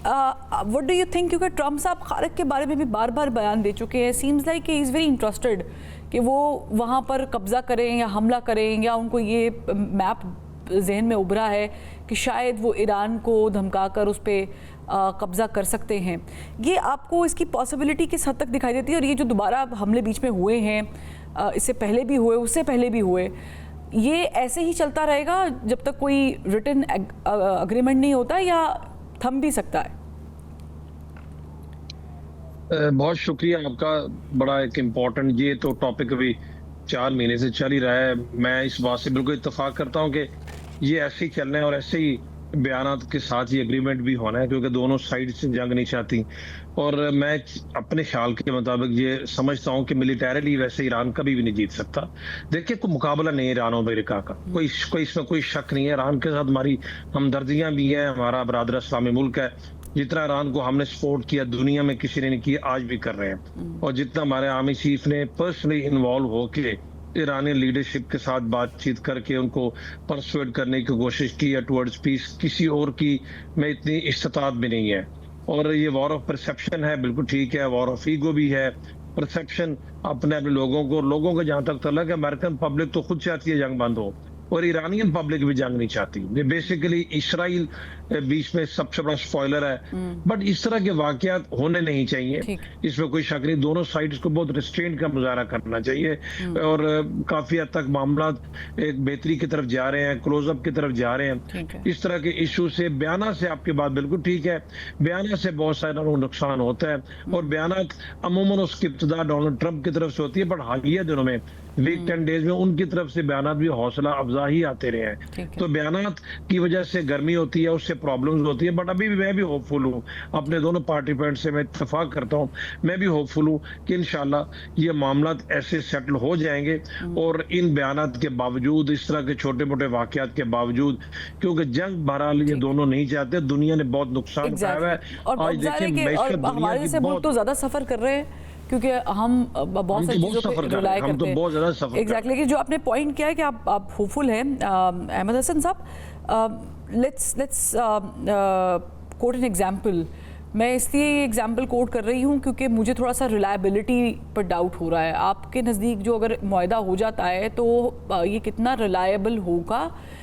What do you think, क्योंकि Trump साहब खालिद के बारे में भी बार बार बयान दे चुके हैं, seems like he is very interested कि वो वहाँ पर कब्ज़ा करें या हमला करें, या उनको ये मैप जहन में उभरा है कि शायद वो ईरान को धमकाकर उस पर कब्ज़ा कर सकते हैं। ये आपको इसकी पॉसिबिलिटी किस हद तक दिखाई देती है? और ये जो दोबारा हमले बीच में हुए हैं, इससे पहले भी हुए, उससे पहले भी हुए, ये ऐसे ही चलता रहेगा जब तक कोई रिटन अग्रीमेंट नहीं होता, या थम भी सकता है? बहुत शुक्रिया आपका। बड़ा एक इम्पोर्टेंट ये तो टॉपिक अभी 4 महीने से चल ही रहा है। मैं इस बात से बिल्कुल इत्तेफाक करता हूं कि ये ऐसे ही चलना है और ऐसे ही बयानात के साथ ये एग्रीमेंट भी होना है, क्योंकि दोनों साइड से जंग नहीं चाहती। और मैं अपने ख्याल के मुताबिक ये समझता हूं कि मिलिटरीली वैसे ईरान कभी भी नहीं जीत सकता। देखिए, कोई मुकाबला नहीं है ईरान और अमेरिका का, कोई इसमें कोई शक नहीं है। ईरान के साथ हमारी हमदर्दियां भी हैं, हमारा बरादर इस्लामी मुल्क है। जितना ईरान को हमने सपोर्ट किया दुनिया में किसी ने नहीं किया, आज भी कर रहे हैं। और जितना हमारे आर्मी चीफ ने पर्सनली इन्वॉल्व होके ईरानी लीडरशिप के साथ बातचीत करके उनको परसुएड करने की कोशिश की है टुवर्ड्स पीस, किसी और की में इतनी इस्तात भी नहीं है। और ये वॉर ऑफ परसेप्शन है, बिल्कुल ठीक है, वॉर ऑफ ईगो भी है। परसेप्शन अपने लोगों को जहां तक तलक है, अमेरिकन पब्लिक तो खुद चाहती है जंग बंद हो, और ईरानियन पब्लिक भी जंग नहीं चाहती। ये बेसिकली इसराइल बीच में सबसे बड़ा स्पॉइलर है। बट इस तरह के वाकयात होने नहीं चाहिए, इसमें कोई शक नहीं। दोनों साइड्स को बहुत रिस्ट्रेंट का मुजाहरा करना चाहिए, और काफी हद तक मामला एक बेहतरी की तरफ जा रहे हैं, क्लोजअप की तरफ जा रहे हैं। इस तरह के इशू से बयाना से आपकी बात बिल्कुल ठीक है, बयाना से बहुत सारा नुकसान होता है। और बयानात अमूमन उसकी इब्तिदा डोनाल्ड ट्रंप की तरफ से होती है, बट हालिया दिनों में वीक 10 डेज में उनकी तरफ से बयानात भी हौसला अफजा ही आते रहे हैं। तो बयानात की वजह से गर्मी होती है, उससे प्रॉब्लम्स होती है। बट अभी भी मैं भी होपफुल हूँ, अपने दोनों पार्टिसिपेंट से मैं इत्तेफाक करता हूँ, मैं भी होपफुल हूँ कि इंशाल्लाह ये मामला ऐसे सेटल हो जाएंगे। और इन बयानात के बावजूद, इस तरह के छोटे मोटे वाकयात के बावजूद, क्योंकि जंग बहरहाल ये दोनों नहीं चाहते, दुनिया ने बहुत नुकसान उठाया है। आज देखिए हमारे जैसे मुल्क तो ज्यादा सफर कर रहे हैं, क्योंकि हम बहुत सारी चीज़ों पे रिलाय करते हैं। बहुत ज़्यादा सफर एग्जैक्टली कि जो आपने पॉइंट किया है कि आप होपफुल हैं। अहमद हसन साहब, लेट्स कोट एन एग्जांपल। मैं इसलिए ये एग्जांपल कोट कर रही हूँ क्योंकि मुझे थोड़ा सा रिलायबिलिटी पर डाउट हो रहा है। आपके नज़दीक जो अगर मुआहदा हो जाता है तो ये कितना रिलायबल होगा,